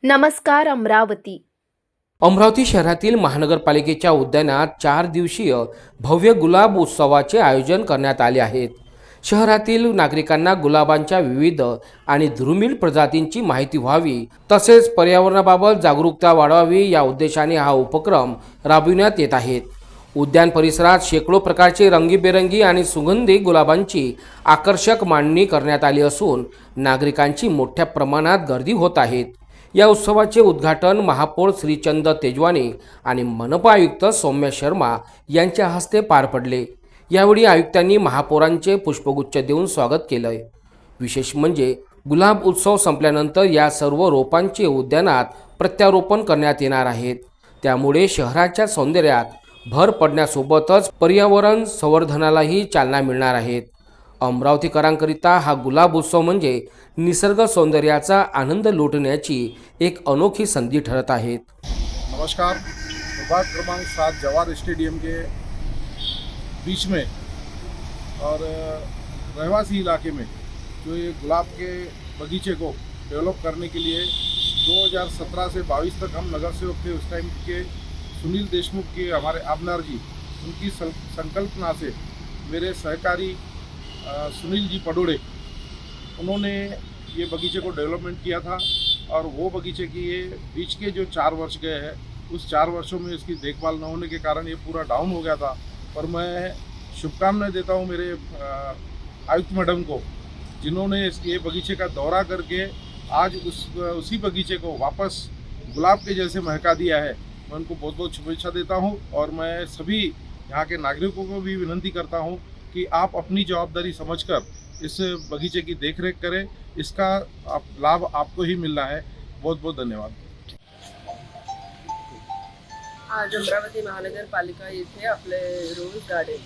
नमस्कार अमरावती। अमरावती शहरातील महानगरपालिकेच्या उद्यानात 4 दिवसीय भव्य गुलाब उत्सवाचे आयोजन करण्यात आले आहे। शहरातील नागरिकांना गुलाबांच्या विविध आणि दुर्मिळ प्रजातींची माहिती व्हावी तसेच पर्यावरणाबाबत जागरूकता वाढवावी या उद्देशाने हा उपक्रम राबविण्यात येत आहे। उद्यान परिसरात शेकडो प्रकारचे रंगीबेरंगी आणि सुगंधी गुलाबांची आकर्षक मांडणी करण्यात आली असून नागरिकांची मोठ्या प्रमाणात गर्दी होत आहे। या उत्सवाचे उद्घाटन महापौर श्रीचंद तेजवानी आणि मनपा आयुक्त सौम्य शर्मा यांच्या हस्ते पार पडले। यावेळी आयुक्तांनी महापौरांचे पुष्पगुच्छ देऊन स्वागत केले। विशेष म्हणजे गुलाब उत्सव संपल्यानंतर या सर्व रोपांचे उद्यानात प्रत्यारोपण करण्यात येणार आहे। त्यामुळे शहराच्या सौंदर्यात भर पडण्यासोबतच पर्यावरण संवर्धनालाही चालना मिळणार आहे। अमरावतीकरांकरिता हा गुलाब उत्सव म्हणजे निसर्ग सौंदर्याचा आनंद लुटण्याची एक अनोखी संधी ठरत आहे। नमस्कार। प्रभाग क्रमांक 7 जवाहर स्टेडियम के बीच में और रहवासी इलाके में जो ये गुलाब के बगीचे को डेवलप करने के लिए 2017 से 22 तक हम नगर सेवक थे। उस टाइम के सुनील देशमुख के हमारे आबनार जी, उनकी संकल्पना से मेरे सहकारी सुनील जी पडोड़े, उन्होंने ये बगीचे को डेवलपमेंट किया था। और वो बगीचे की ये बीच के जो 4 वर्ष गए हैं, उस 4 वर्षों में इसकी देखभाल न होने के कारण ये पूरा डाउन हो गया था। पर मैं शुभकामनाएं देता हूँ मेरे आयुक्त मैडम को, जिन्होंने ये बगीचे का दौरा करके आज उसी बगीचे को वापस गुलाब के जैसे महका दिया है। मैं उनको बहुत बहुत शुभेच्छा देता हूँ। और मैं सभी यहाँ के नागरिकों को भी विनती करता हूँ कि आप अपनी जवाबदारी समझकर इस बगीचे की देखरेख करें। इसका लाभ आपको ही मिलना है। बहुत बहुत धन्यवाद। आज अमरावती महानगरपालिका येथे आपले रोज गार्डन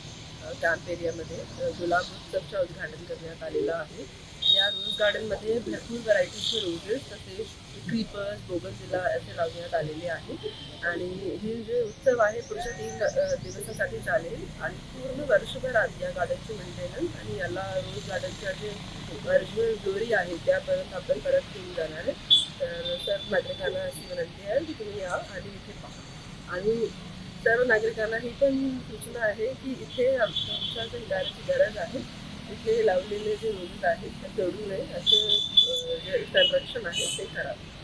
कॅम्प एरियामध्ये गुलाब उत्सवचे उद्घाटन करण्यात आलेलं आहे। या रोज गार्डनमध्ये भरपूर व्हरायटीचे रोजेस तसेच क्रीपर्स, बोगनविला असे लावण्यात आलेले आहेत। आणि हे जे उत्सव आहे पुढच्या 3 दिवसासाठी चालेल आणि पूर्ण वर्षभरात या गार्डनचे मेंटेनन्स आणि याला रोज गार्डनच्या जे ओरिजिनल ग्लोरी आहे त्यापर्यंत आपण परत घेऊन जाणार आहे। तर सर्व नागरिकांना अशी विनंती आहे की तुम्ही या आणि इथे पहा। आणि सर्व नागरिकांना ही पण सूचना आहे की इथे आमच्या हिदायतीची गरज आहे। इथे लावलेले जे रोज आहेत ते तोडू नये, असे जे संरक्षण आहे ते करावे।